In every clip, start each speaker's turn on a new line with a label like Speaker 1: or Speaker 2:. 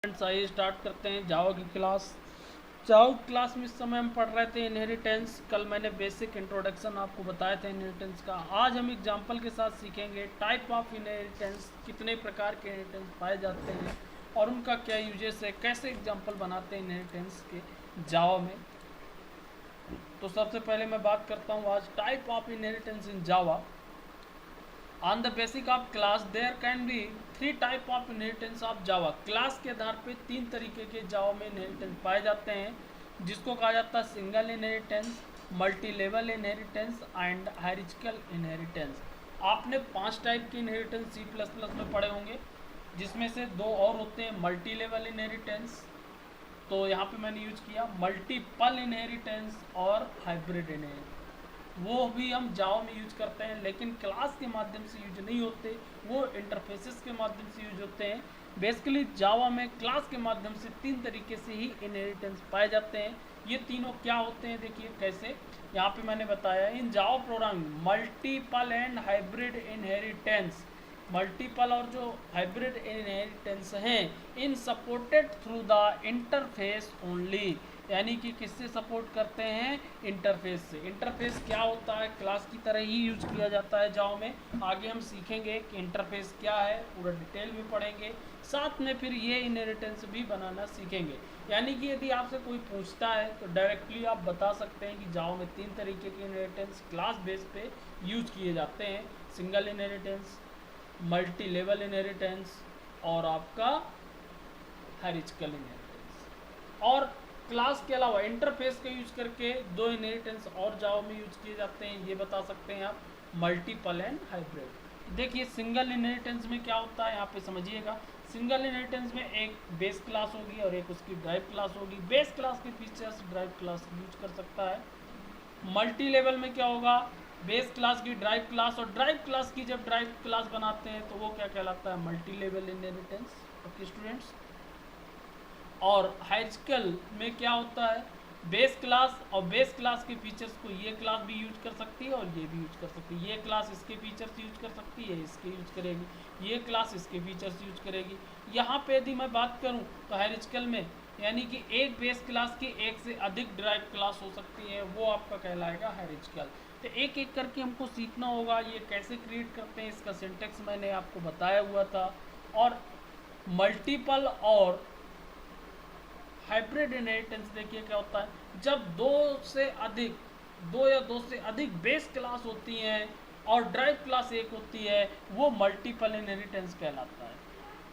Speaker 1: Friends आइए start करते हैं जावा की क्लास। जावा क्लास में इस समय हम पढ़ रहे थे इनहेरिटेंस। कल मैंने बेसिक इंट्रोडक्शन आपको बताया था इनहेरिटेंस का। आज हम एग्जांपल के साथ सीखेंगे टाइप ऑफ इनहेरिटेंस, कितने प्रकार के इनहेरिटेंस पाए जाते हैं और उनका क्या यूजेस है, कैसे एग्जांपल बनाते हैं इनहेरिटेंस के जावा में। तो सबसे पहले मैं बात करता हूँ आज type of inheritance in Java. On the basic of class there can be three type of inheritance of Java. Class के आधार पे तीन तरीके के जावा में इनहेरिटेंस पाए जाते हैं, जिसको कहा जाता है single inheritance, multi level inheritance and hierarchical inheritance. आपने 5 टाइप के इनहेरिटेंस सी प्लस प्लस में पढ़े होंगे, जिसमें से 2 और होते हैं मल्टी लेवल इनहेरिटेंस, तो यहाँ पे मैंने यूज किया मल्टीपल इनहेरिटेंस और हाइब्रिड इनहेरिटेंस। वो भी हम जावा में यूज करते हैं, लेकिन क्लास के माध्यम से यूज नहीं होते, वो इंटरफेसेस के माध्यम से यूज होते हैं। बेसिकली जावा में क्लास के माध्यम से 3 तरीके से ही इनहेरिटेंस पाए जाते हैं। ये तीनों क्या होते हैं देखिए कैसे, यहाँ पे मैंने बताया in Java programming multiple and hybrid inheritance. Multiple और जो हाइब्रिड इनहेरिटेंस हैं इन supported through the interface only, यानी कि किससे सपोर्ट करते हैं, इंटरफेस से। इंटरफेस क्या होता है, क्लास की तरह ही यूज किया जाता है जावा में। आगे हम सीखेंगे कि इंटरफेस क्या है, पूरा डिटेल में पढ़ेंगे, साथ में फिर ये इनहेरिटेंस भी बनाना सीखेंगे। यानी कि यदि आपसे कोई पूछता है तो डायरेक्टली आप बता सकते हैं कि जावा में 3 तरीके के इनहेरिटेंस क्लास बेस पे यूज किए जाते हैं, single inheritance, multi level inheritance और आपका हायरार्चिकल इनहेरिटेंस। और क्लास के अलावा इंटरफेस का यूज करके 2 इनहेरिटेंस और जावा में यूज किए जाते हैं, ये बता सकते हैं आप, मल्टीपल एंड हाइब्रिड। देखिए सिंगल इनहेरिटेंस में क्या होता है, यहाँ पे समझिएगा। सिंगल इनहेरिटेंस में एक बेस क्लास होगी और एक उसकी ड्राइव क्लास होगी। बेस क्लास के फीचर्स ड्राइव क्लास यूज कर सकता है। मल्टी लेवल में क्या होगा, बेस क्लास की ड्राइव क्लास, और ड्राइव क्लास की जब ड्राइव क्लास बनाते हैं तो वो क्या कहलाता है, multi level inheritance. Okay students. और हायरार्चिकल में क्या होता है, बेस क्लास और बेस क्लास के फीचर्स को ये क्लास भी यूज कर सकती है और ये भी यूज कर सकती है। ये क्लास इसके फीचर्स यूज कर सकती है, इसके यूज करेगी, ये क्लास इसके फीचर्स यूज करेगी। यहाँ पे यदि मैं बात करूँ तो हायरार्चिकल में यानी कि एक बेस क्लास की एक से अधिक ड्राइव क्लास हो सकती है, वो आपका कहलाएगा हायरार्चिकल। तो एक एक करके हमको सीखना होगा ये कैसे क्रिएट करते हैं, इसका सिंटेक्स मैंने आपको बताया हुआ था। और मल्टीपल और हाइब्रिड इनहेरिटेंस देखिए क्या होता है, जब दो या दो से अधिक बेस क्लास होती हैं और ड्राइव क्लास एक होती है, वो मल्टीपल इनहेरिटेंस कहलाता है।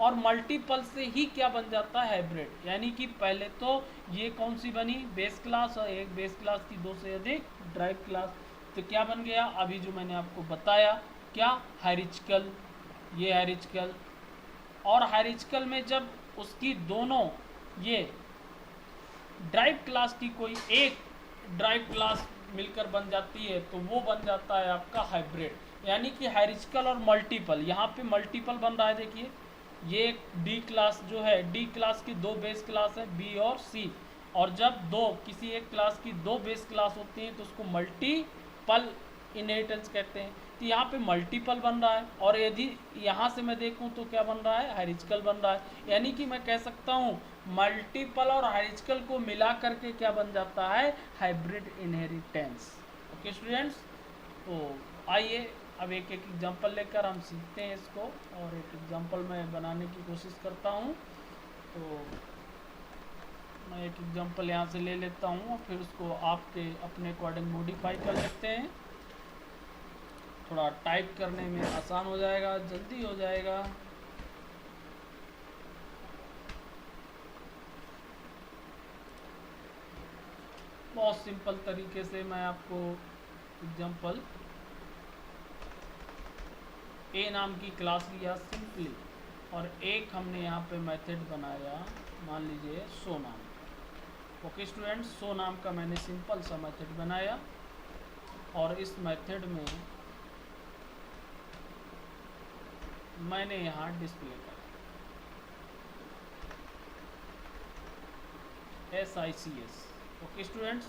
Speaker 1: और मल्टीपल से ही क्या बन जाता है, हाइब्रिड। यानी कि पहले तो ये कौन सी बनी, बेस क्लास, और एक बेस क्लास की 2 से अधिक ड्राइव क्लास, तो क्या बन गया अभी जो मैंने आपको बताया, क्या, हायरार्चिकल। ये हायरार्चिकल। और हायरार्चिकल में जब उसकी दोनों ये ड्राइव क्लास की कोई एक ड्राइव क्लास मिलकर बन जाती है तो वो बन जाता है आपका हाइब्रिड। यानी कि हायरार्चिकल और मल्टीपल, यहाँ पे मल्टीपल बन रहा है देखिए, ये डी क्लास जो है, डी क्लास की 2 बेस क्लास है, बी और सी, और जब किसी एक क्लास की 2 बेस क्लास होती हैं तो उसको मल्टीपल इनहेरिटेंस कहते हैं। तो यहाँ पे मल्टीपल बन रहा है, और यदि यहाँ से मैं देखूँ तो क्या बन रहा है, हायरार्चिकल बन रहा है। यानी कि मैं कह सकता हूँ मल्टीपल और हायरार्चिकल को मिला करके क्या बन जाता है, हाइब्रिड इनहेरिटेंस। ओके स्टूडेंट्स, तो आइए अब एक एक एग्जांपल लेकर हम सीखते हैं इसको, और एक एग्जांपल मैं बनाने की कोशिश करता हूँ। तो मैं एक एग्जांपल यहाँ से ले लेता हूँ और फिर उसको आपके अपने अकॉर्डिंग मॉडिफाई कर लेते हैं, थोड़ा टाइप करने में आसान हो जाएगा, जल्दी हो जाएगा। बहुत सिंपल तरीके से मैं आपको एग्जांपल, ए नाम की क्लास लिया सिंपली, और एक हमने यहाँ पे मेथड बनाया, मान लीजिए शो नाम का। ओके स्टूडेंट्स, शो नाम का मैंने सिंपल सा मेथड बनाया, और इस मेथड में मैंने यहाँ डिस्प्ले करा SICS। ओके स्टूडेंट्स,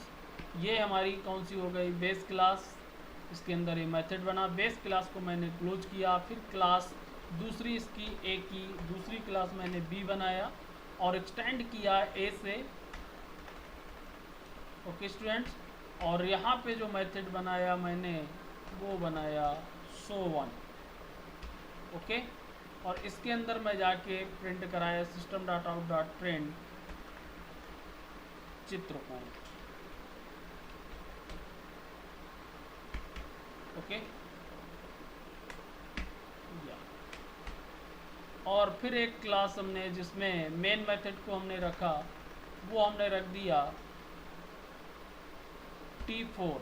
Speaker 1: ये हमारी कौन सी हो गई, बेस क्लास। इसके अंदर ये मेथड बना, बेस क्लास को मैंने क्लोज किया, फिर क्लास दूसरी इसकी ए की दूसरी क्लास मैंने बी बनाया, और एक्सटेंड किया ए से। ओके स्टूडेंट्स, और यहाँ पे जो मेथड बनाया मैंने वो बनाया show1। ओके, और इसके अंदर मैं जाके प्रिंट कराया system dot out dot print Chitrakoot. Okay, और फिर एक क्लास हमने जिसमें मेन मेथड को हमने रखा, वो हमने रख दिया T4,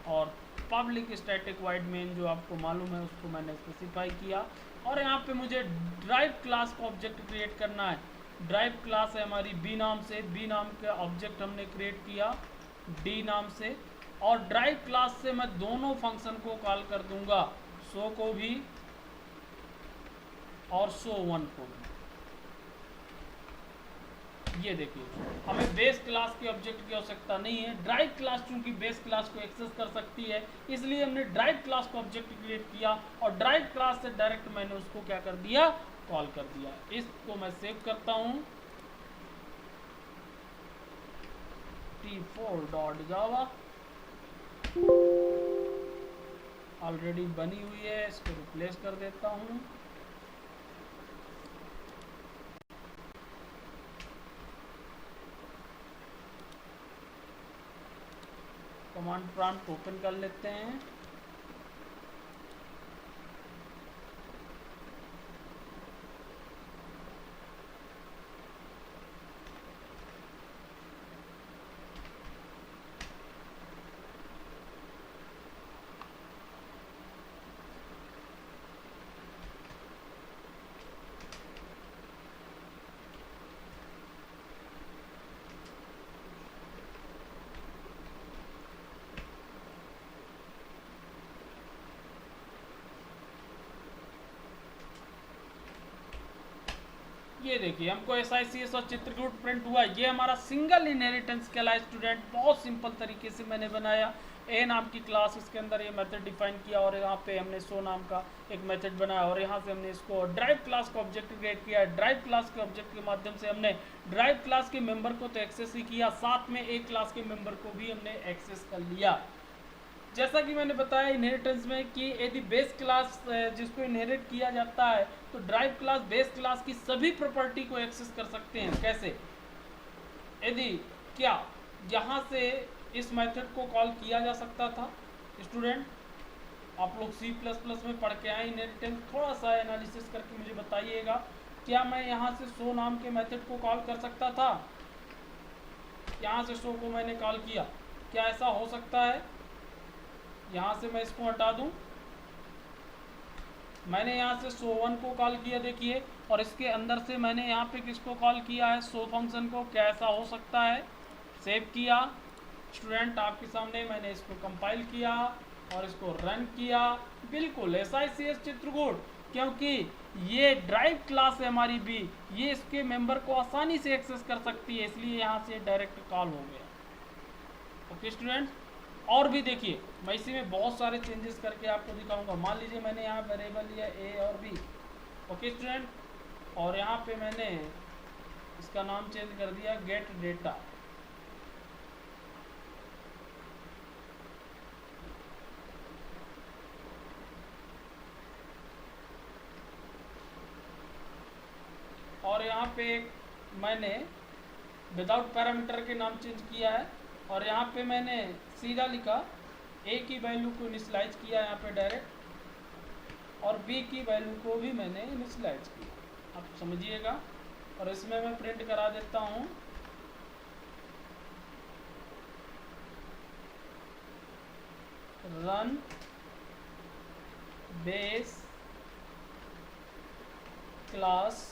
Speaker 1: और पब्लिक स्टैटिक वाइड मेन जो आपको मालूम है उसको मैंने स्पेसिफाई किया। और यहाँ पे मुझे ड्राइव क्लास का ऑब्जेक्ट क्रिएट करना है। ड्राइव क्लास है हमारी बी नाम से, बी नाम का ऑब्जेक्ट हमने क्रिएट किया डी नाम से, और ड्राइव क्लास से मैं दोनों फंक्शन को कॉल कर दूंगा, शो को भी और show1 को भी। ये देखिए, हमें बेस क्लास के ऑब्जेक्ट की आवश्यकता नहीं है। ड्राइव क्लास चूंकि बेस क्लास को एक्सेस कर सकती है, इसलिए हमने ड्राइव क्लास को ऑब्जेक्ट क्रिएट किया, और ड्राइव क्लास से डायरेक्ट मैंने उसको क्या कर दिया, कॉल कर दिया। इसको मैं सेव करता हूं, t4.java ऑलरेडी बनी हुई है, इसको रिप्लेस कर देता हूं। कमांड प्रॉम्प्ट ओपन कर लेते हैं। ये देखिए, हमको SICS और चित्रकूट प्रिंट हुआ। ये हमारा सिंगल इनहेरिटेंस कहलाए स्टूडेंट। बहुत सिंपल तरीके से मैंने बनाया। ए नाम की क्लास, इसके अंदर ये मेथड डिफाइन किया, और यहाँ पे हमने शो नाम का एक मेथड बनाया, और यहाँ से हमने इसको ड्राइव क्लास का ऑब्जेक्ट क्रिएट किया। ड्राइव क्लास के ऑब्जेक्ट के माध्यम से हमने ड्राइव क्लास के मेंबर को तो एक्सेस ही किया, साथ में एक क्लास के मेंबर को भी हमने एक्सेस कर लिया। जैसा कि मैंने बताया इनहेरिटेंस में कि यदि बेस क्लास जिसको इनहेरिट किया जाता है, तो ड्राइव क्लास बेस क्लास की सभी प्रॉपर्टी को एक्सेस कर सकते हैं। कैसे? यदि क्या यहाँ से इस मेथड को कॉल किया जा सकता था स्टूडेंट, आप लोग C++ में पढ़ के आए इनहेरिटेंस, थोड़ा सा एनालिसिस करके मुझे बताइएगा, क्या मैं यहाँ से शो नाम के मेथड को कॉल कर सकता था? यहाँ से शो को मैंने कॉल किया, क्या ऐसा हो सकता है? यहाँ से मैं इसको हटा दूं, मैंने यहाँ से show1 को कॉल किया देखिए, और इसके अंदर से मैंने यहाँ पे किसको कॉल किया है, show फंक्शन को। क्या ऐसा हो सकता है? सेव किया स्टूडेंट, आपके सामने मैंने इसको कंपाइल किया और इसको रन किया। बिल्कुल SICS चित्रकूट, क्योंकि ये ड्राइव क्लास है हमारी बी, ये इसके मेंबर को आसानी से एक्सेस कर सकती है, इसलिए यहाँ से डायरेक्ट कॉल हो गया। ओके स्टूडेंट्स, और भी देखिए, मैं इसी में बहुत सारे चेंजेस करके आपको दिखाऊंगा। मान लीजिए मैंने यहाँ वेरिएबल लिया ए और बी। ओके स्टूडेंट, और यहाँ पे मैंने इसका नाम चेंज कर दिया गेट डेटा। और यहाँ पे मैंने विदाउट पैरामीटर के नाम चेंज किया है, और यहाँ पे मैंने सीधा लिखा ए की वैल्यू को इनिशियलाइज किया यहाँ पे डायरेक्ट, और बी की वैल्यू को भी मैंने इनिशियलाइज किया। आप समझिएगा, और इसमें मैं प्रिंट करा देता हूँ रन बेस क्लास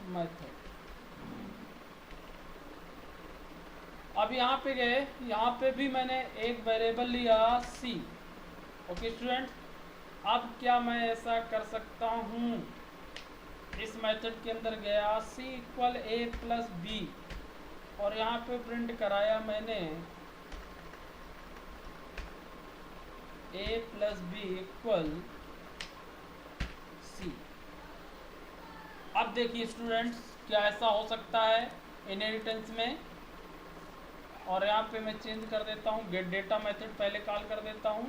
Speaker 1: मेथड। अब यहाँ पे गए, यहाँ पे भी मैंने एक वेरिएबल लिया सी। ओके स्टूडेंट, अब क्या मैं ऐसा कर सकता हूँ, इस मेथड के अंदर गया सी इक्वल ए प्लस बी, और यहाँ पे प्रिंट कराया मैंने ए प्लस बी इक्वल सी। अब देखिए स्टूडेंट्स क्या ऐसा हो सकता है इनहेरिटेंस में? और यहाँ पे मैं चेंज कर देता हूँ, गेट डेटा मेथड पहले कॉल कर देता हूँ।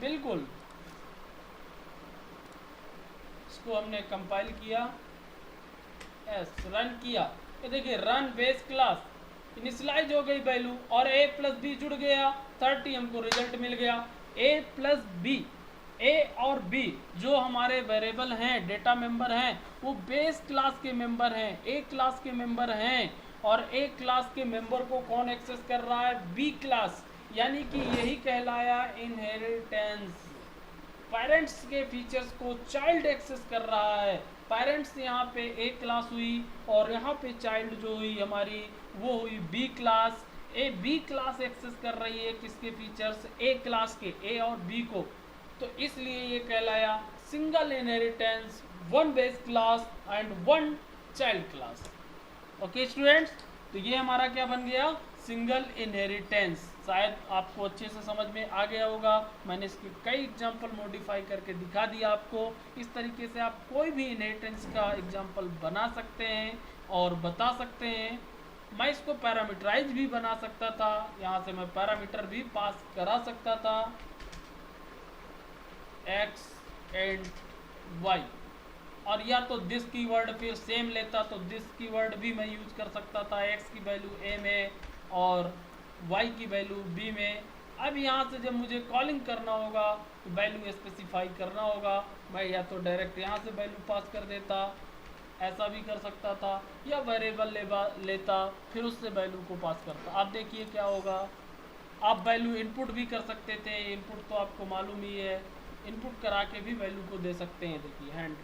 Speaker 1: बिल्कुल, इसको हमने कंपाइल किया, यस रन किया, ये देखिए रन बेस क्लास इनिशियलाइज हो गई वैल्यू और a प्लस बी जुड़ गया, 30 हमको रिजल्ट मिल गया। a प्लस बी, ए और बी जो हमारे वेरिएबल हैं, डेटा मेंबर हैं, वो बेस क्लास के मेंबर हैं, ए क्लास के मेंबर हैं। और ए क्लास के मेंबर को कौन एक्सेस कर रहा है? बी क्लास, यानी कि यही कहलाया इनहेरिटेंस। पेरेंट्स के फीचर्स को चाइल्ड एक्सेस कर रहा है। पेरेंट्स यहाँ पे ए क्लास हुई और यहाँ पे चाइल्ड जो हुई हमारी वो हुई B class. A B class access कर रही है किसके फीचर्स? ए क्लास के, ए और बी को। तो इसलिए ये कहलाया single inheritance, one base class and one child class. Okay students, तो ये हमारा क्या बन गया? Single inheritance. शायद आपको अच्छे से समझ में आ गया होगा। मैंने इसके कई एग्जांपल मॉडिफाई करके दिखा दिया आपको। इस तरीके से आप कोई भी इनहेरिटेंस का एग्जांपल बना सकते हैं और बता सकते हैं। मैं इसको पैरामीटराइज भी बना सकता था, यहाँ से मैं पैरामीटर भी पास करा सकता था, एक्स एंड वाई, और या तो दिस कीवर्ड फिर सेम लेता तो दिस कीवर्ड भी मैं यूज कर सकता था, एक्स की वैल्यू ए में और वाई की वैल्यू बी में। अब यहाँ से जब मुझे कॉलिंग करना होगा तो वैल्यू स्पेसिफाई करना होगा, मैं या तो डायरेक्ट यहाँ से वैल्यू पास कर देता, ऐसा भी कर सकता था, या वेरिएबल लेता फिर उससे वैल्यू को पास करता। अब देखिए क्या होगा, आप वैल्यू इनपुट भी कर सकते थे, इनपुट तो आपको मालूम ही है, इनपुट करा के भी वैल्यू को दे सकते हैं। देखिए हैंड,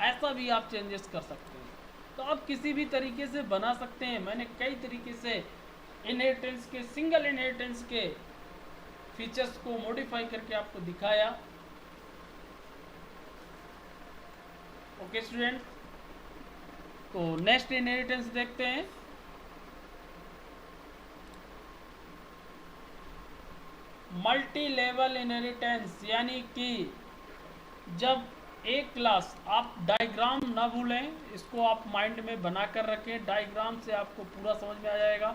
Speaker 1: ऐसा भी आप चेंजेस कर सकते हैं। तो आप किसी भी तरीके से बना सकते हैं। मैंने कई तरीके से इनहेरिटेंस के, सिंगल इनहेरिटेंस के फीचर्स को मॉडिफाई करके आपको दिखाया। ओके स्टूडेंट, तो नेक्स्ट इनहेरिटेंस देखते हैं। मल्टी लेवल इनहेरिटेंस, यानी कि जब एक क्लास, आप डायग्राम ना भूलें, इसको आप माइंड में बना कर रखें, डायग्राम से आपको पूरा समझ में आ जाएगा।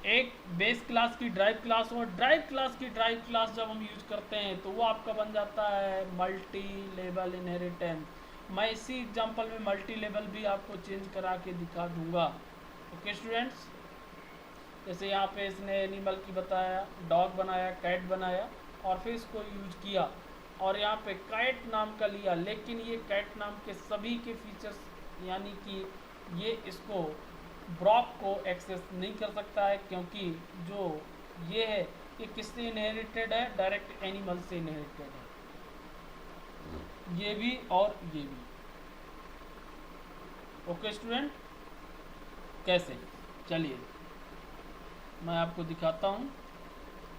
Speaker 1: एक बेस क्लास की ड्राइव क्लास और ड्राइव क्लास की ड्राइव क्लास जब हम यूज करते हैं तो वो आपका बन जाता है मल्टी लेवल इनहेरिटेंस। मैं इसी एग्जांपल में मल्टी लेवल भी आपको चेंज करा के दिखा दूंगा। ओके स्टूडेंट्स, जैसे यहाँ पे इसने एनिमल की बताया, डॉग बनाया, कैट बनाया और फिर इसको यूज किया और यहाँ पे कैट नाम का लिया, लेकिन ये कैट नाम के सभी के फीचर्स, यानी कि ये इसको ब्रॉक को एक्सेस नहीं कर सकता है, क्योंकि जो ये है ये किससे इनहेरिटेड है? डायरेक्ट एनिमल से इनहेरिटेड है, ये भी और ये भी। ओके स्टूडेंट, कैसे? चलिए मैं आपको दिखाता हूँ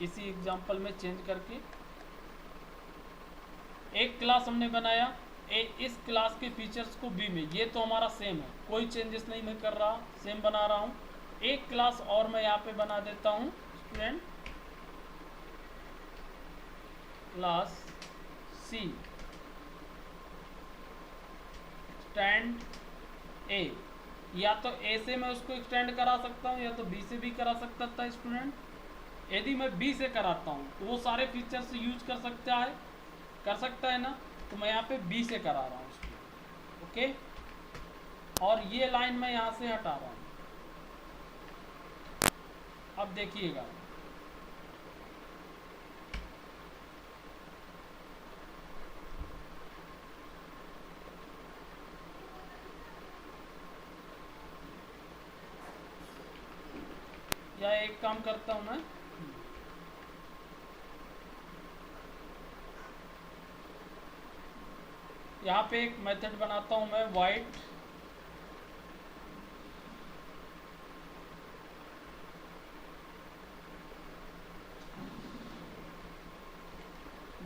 Speaker 1: इसी एग्जांपल में चेंज करके। एक क्लास हमने बनाया, इस क्लास के फीचर्स को बी में, ये तो हमारा सेम है, कोई चेंजेस नहीं मैं कर रहा, सेम बना रहा हूँ। एक क्लास और मैं यहाँ पे बना देता हूँ स्टूडेंट, क्लास सी स्टैंड ए, या तो ए से मैं उसको एक्सटेंड करा सकता हूँ या तो बी से भी करा सकता था स्टूडेंट। यदि मैं बी से कराता हूँ तो वो सारे फीचर्स यूज कर सकता है ना, तो मैं यहाँ पे बी से करा रहा हूँ इसको। ओके, और ये लाइन मैं यहाँ से हटा रहा हूँ। अब देखिएगा, या एक काम करता हूँ मैं, यहाँ पे एक मेथड बनाता हूँ मैं, वाइट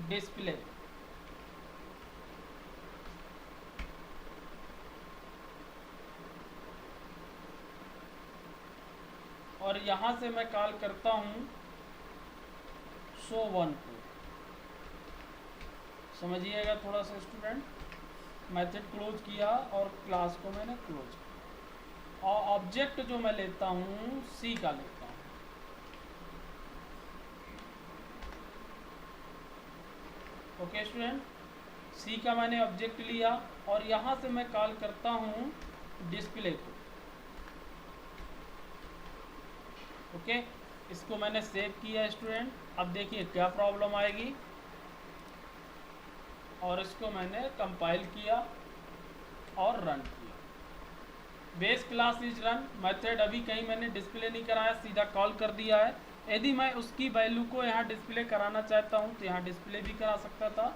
Speaker 1: डिस्प्ले, और यहाँ से मैं कॉल करता हूँ शो वन को समझिएगा थोड़ा सा स्टूडेंट, मेथड क्लोज किया और क्लास को मैंने क्लोज किया, और ऑब्जेक्ट जो मैं लेता हूँ सी का लेता हूँ। ओके स्टूडेंट, सी का मैंने ऑब्जेक्ट लिया और यहाँ से मैं कॉल करता हूँ डिस्प्ले को। ओके, इसको मैंने सेव किया स्टूडेंट। अब देखिए क्या प्रॉब्लम आएगी, और इसको मैंने कंपाइल किया और रन किया। Base class is run, method अभी कहीं मैंने डिस्प्ले नहीं कराया, सीधा कॉल कर दिया है। यदि मैं उसकी वैल्यू को यहाँ डिस्प्ले कराना चाहता हूँ तो यहाँ डिस्प्ले भी करा सकता था।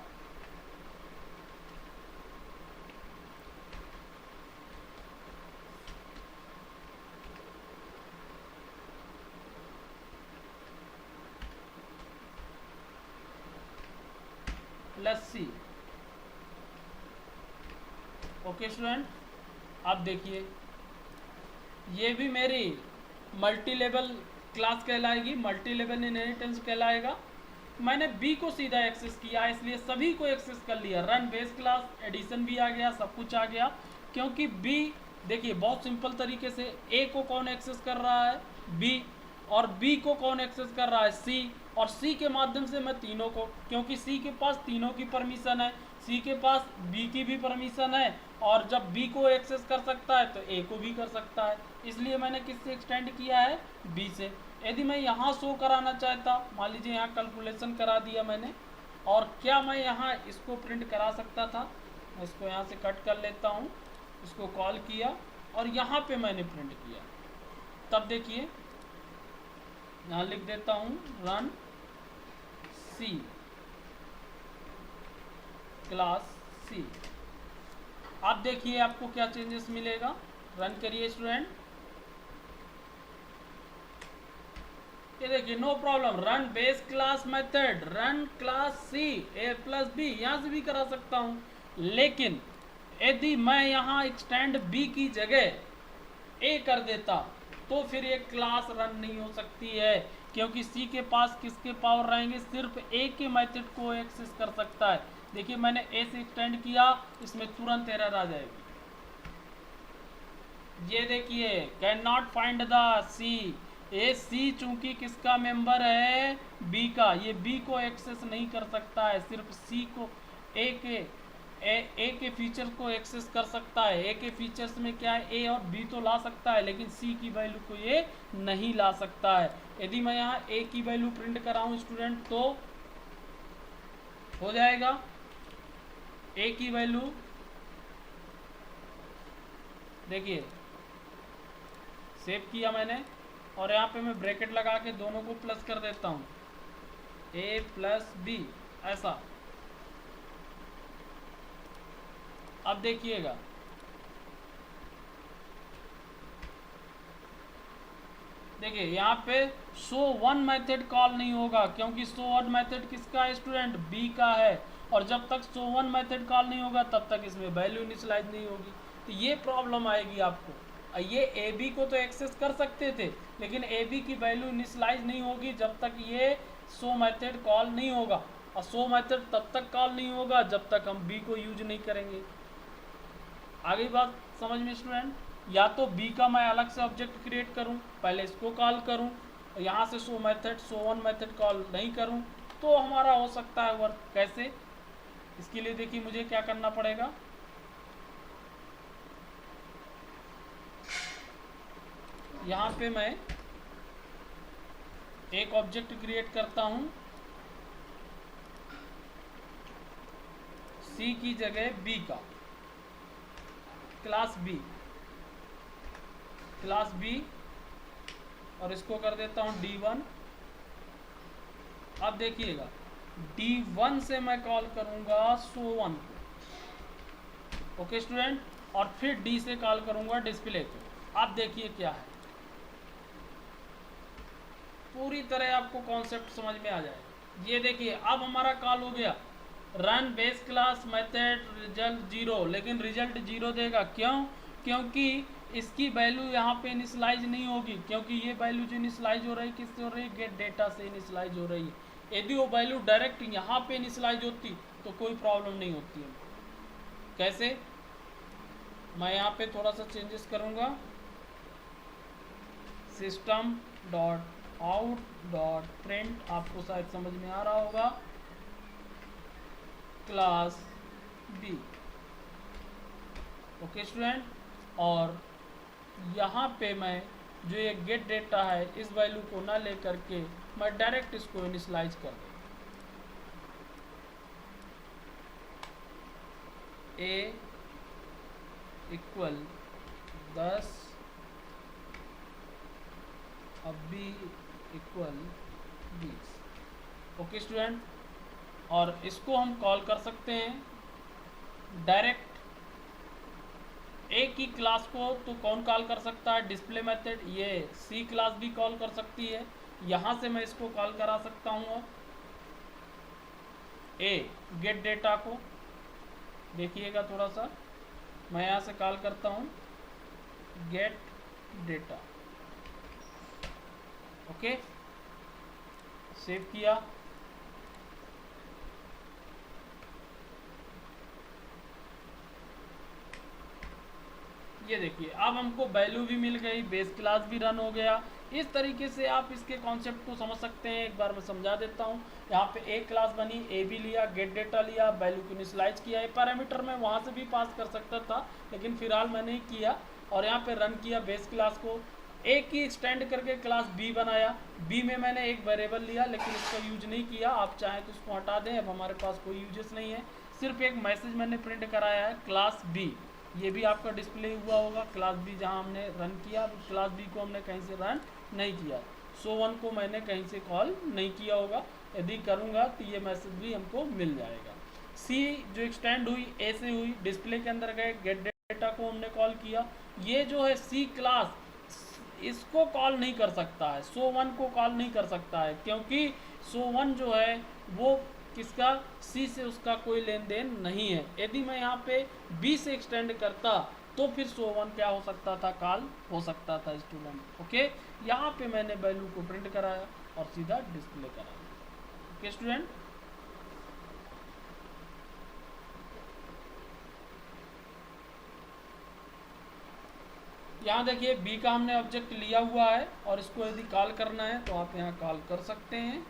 Speaker 1: प्लस सी। ओके स्टूडेंट, अब देखिए ये भी मेरी मल्टी लेवल क्लास कहलाएगी, मल्टी लेवल इनहेरिटेंस कहलाएगा। मैंने बी को सीधा एक्सेस किया, इसलिए सभी को एक्सेस कर लिया। रन बेस क्लास, एडिशन भी आ गया, सब कुछ आ गया, क्योंकि बी देखिए बहुत सिंपल तरीके से ए को कौन एक्सेस कर रहा है, बी, और बी को कौन एक्सेस कर रहा है, सी, और सी के माध्यम से मैं तीनों को, क्योंकि सी के पास तीनों की परमिशन है, सी के पास बी की भी परमिशन है, और जब बी को एक्सेस कर सकता है तो ए को भी कर सकता है, इसलिए मैंने किससे एक्सटेंड किया है, बी से। यदि मैं यहाँ शो कराना चाहता, मान लीजिए यहाँ कैलकुलेशन करा दिया मैंने, और क्या मैं यहाँ इसको प्रिंट करा सकता था, मैं इसको यहाँ से कट कर लेता हूँ, इसको कॉल किया और यहाँ पे मैंने प्रिंट किया। तब देखिए यहाँ लिख देता हूँ रन सी क्लास सी। अब देखिए आपको क्या चेंजेस मिलेगा, रन करिए स्टूडेंट। ये देखिए no problem, run base class method, run class C A plus B, यहाँ से भी करा सकता हूँ। लेकिन यदि मैं यहाँ एक्सटेंड बी की जगह ए कर देता तो फिर ये क्लास रन नहीं हो सकती है, क्योंकि सी के पास किसके पावर रहेंगे, सिर्फ ए के मेथड को एक्सेस कर सकता है। देखिए मैंने ए से एक्सटेंड किया, इसमें तुरंत एरर आ जाएगी। ये देखिए कैन नॉट फाइंड द सी, ए सी चूंकि किसका मेंबर है, बी का, ये बी को एक्सेस नहीं कर सकता है, सिर्फ सी को, ए के फीचर्स को एक्सेस कर सकता है। ए के फीचर्स में क्या है, ए और बी तो ला सकता है, लेकिन सी की वैल्यू को ये नहीं ला सकता है। यदि मैं यहाँ ए की वैल्यू प्रिंट कराऊँ स्टूडेंट तो हो जाएगा, ए की वैल्यू देखिए सेव किया मैंने, और यहाँ पे मैं ब्रैकेट लगा के दोनों को प्लस कर देता हूँ, ए प्लस बी, ऐसा। अब देखिएगा देखिए यहाँ पे शो वन मेथड कॉल नहीं होगा, क्योंकि शो वन मेथड किसका है स्टूडेंट, बी का है, और जब तक शो वन मेथड कॉल नहीं होगा तब तक इसमें वैल्यू इनिशियलाइज नहीं होगी। तो ये प्रॉब्लम आएगी आपको। ये ए बी को तो एक्सेस कर सकते थे, लेकिन ए बी की वैल्यू इनिशियलाइज नहीं होगी जब तक ये शो मेथड कॉल नहीं होगा, और शो मेथड तब तक कॉल नहीं होगा जब तक हम बी को यूज नहीं करेंगे। आगे बात समझ में स्टूडेंट, या तो बी का मैं अलग से ऑब्जेक्ट क्रिएट करूं, पहले इसको कॉल करूं, और यहाँ से show method, show one method call नहीं करूं, तो हमारा हो सकता है वर्क। कैसे, इसके लिए देखिए मुझे क्या करना पड़ेगा, यहाँ पे मैं एक ऑब्जेक्ट क्रिएट करता हूं, सी की जगह बी का, क्लास बी, क्लास बी, और इसको कर देता हूं D1। अब देखिएगा D1 से मैं कॉल करूंगा शो1 को, ओके स्टूडेंट, और फिर D से कॉल करूंगा डिस्प्ले को। अब देखिए क्या है, पूरी तरह आपको कॉन्सेप्ट समझ में आ जाएगा। ये देखिए अब हमारा कॉल हो गया run base class method result 0, लेकिन रिजल्ट 0 देगा, क्यों, क्योंकि इसकी वैल्यू यहाँ पे इनिशियलाइज नहीं होगी, क्योंकि ये वैल्यू जो इनिशियलाइज हो रही है किससे हो रही है, गेट डेटा से इनिशियलाइज हो रही है। यदि वो वैल्यू डायरेक्ट यहाँ पे इनिशियलाइज होती तो कोई प्रॉब्लम नहीं होती है। कैसे, मैं यहाँ पे थोड़ा सा चेंजेस करूँगा, system dot out dot print, आपको शायद समझ में आ रहा होगा, क्लास बी। ओके स्टूडेंट, और यहाँ पे मैं जो ये गेट डेटा है इस वैल्यू को ना ले करके मैं डायरेक्ट इसको इनिशियलाइज कर दूँ, ए इक्वल 10, अब बी इक्वल 20। ओके स्टूडेंट, और इसको हम कॉल कर सकते हैं डायरेक्ट एक ही क्लास को। तो कौन कॉल कर सकता है, डिस्प्ले मेथड, ये सी क्लास भी कॉल कर सकती है। यहाँ से मैं इसको कॉल करा सकता हूँ ए गेट डेटा को, देखिएगा थोड़ा सा, मैं यहाँ से कॉल करता हूँ गेट डेटा। ओके, सेव किया, ये देखिए अब हमको वैल्यू भी मिल गई, बेस क्लास भी रन हो गया। इस तरीके से आप इसके कॉन्सेप्ट को समझ सकते हैं। एक बार मैं समझा देता हूँ। यहाँ पे एक क्लास बनी, ए भी लिया, गेट डेटा लिया, वैल्यू को इनिशियलाइज किया। ये पैरामीटर मैं वहाँ से भी पास कर सकता था, लेकिन फिलहाल मैंने ही किया। और यहाँ पे रन किया बेस क्लास को, एक ही एक्सटेंड करके क्लास बी बनाया। बी में मैंने एक वेरिएबल लिया, लेकिन इसका यूज नहीं किया। आप चाहें तो उसको हटा दें, अब हमारे पास कोई यूजेस नहीं है। सिर्फ एक मैसेज मैंने प्रिंट कराया है क्लास बी, ये भी आपका डिस्प्ले हुआ होगा। क्लास बी जहां हमने रन किया, क्लास बी को हमने कहीं से रन नहीं किया। सो वन को मैंने कहीं से कॉल नहीं किया होगा, यदि करूंगा तो ये मैसेज भी हमको मिल जाएगा। सी जो एक्सटेंड हुई, ए से हुई, डिस्प्ले के अंदर गए, गेट डेटा को हमने कॉल किया। ये जो है सी क्लास, इसको कॉल नहीं कर सकता है, सो वन को कॉल नहीं कर सकता है, क्योंकि सो वन जो है वो किसका, सी से उसका कोई लेन देन नहीं है। यदि मैं यहाँ पे बी से एक्सटेंड करता तो फिर सो वन क्या हो सकता था, कॉल हो सकता था स्टूडेंट। ओके, यहाँ पे मैंने वैल्यू को प्रिंट कराया और सीधा डिस्प्ले कराया। ओके स्टूडेंट, यहाँ देखिए बी का हमने ऑब्जेक्ट लिया हुआ है और इसको यदि कॉल करना है तो आप यहाँ कॉल कर सकते हैं।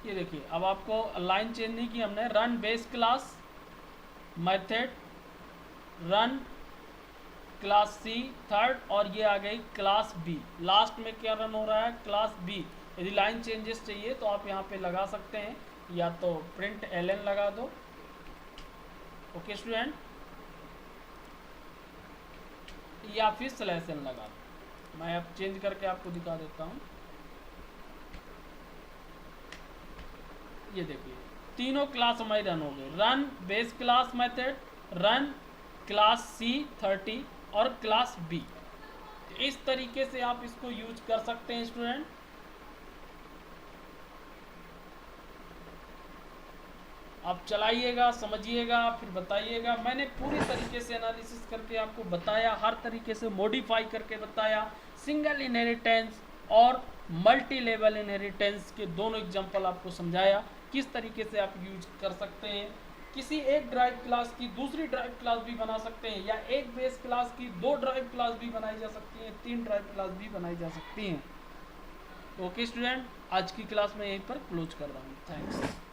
Speaker 1: ये देखिए अब आपको लाइन चेंज नहीं की हमने, run base class method run class C third, और ये आ गई क्लास बी। लास्ट में क्या रन हो रहा है, क्लास बी। यदि लाइन चेंजेस चाहिए तो आप यहाँ पे लगा सकते हैं, या तो प्रिंट एलएन लगा दो। ओके स्टूडेंट, या फिर स्लैश एन लगा दो। मैं अब चेंज करके आपको दिखा देता हूँ। ये देखिए तीनों क्लास हमारी रन हो गई, run base class method, run class C 30 और क्लास बी। इस तरीके से आप इसको यूज कर सकते हैं स्टूडेंट। आप चलाइएगा, समझिएगा, फिर बताइएगा। मैंने पूरी तरीके से एनालिसिस करके आपको बताया, हर तरीके से मॉडिफाई करके बताया। सिंगल इनहेरिटेंस और मल्टी लेवल इनहेरिटेंस के दोनों एग्जांपल आपको समझाया, किस तरीके से आप यूज कर सकते हैं। किसी एक ड्राइव क्लास की दूसरी ड्राइव क्लास भी बना सकते हैं, या एक बेस क्लास की दो ड्राइव क्लास भी बनाई जा सकती हैं, तीन ड्राइव क्लास भी बनाई जा सकती हैं। ओके स्टूडेंट, आज की क्लास में यहीं पर क्लोज कर रहा हूँ। थैंक्स।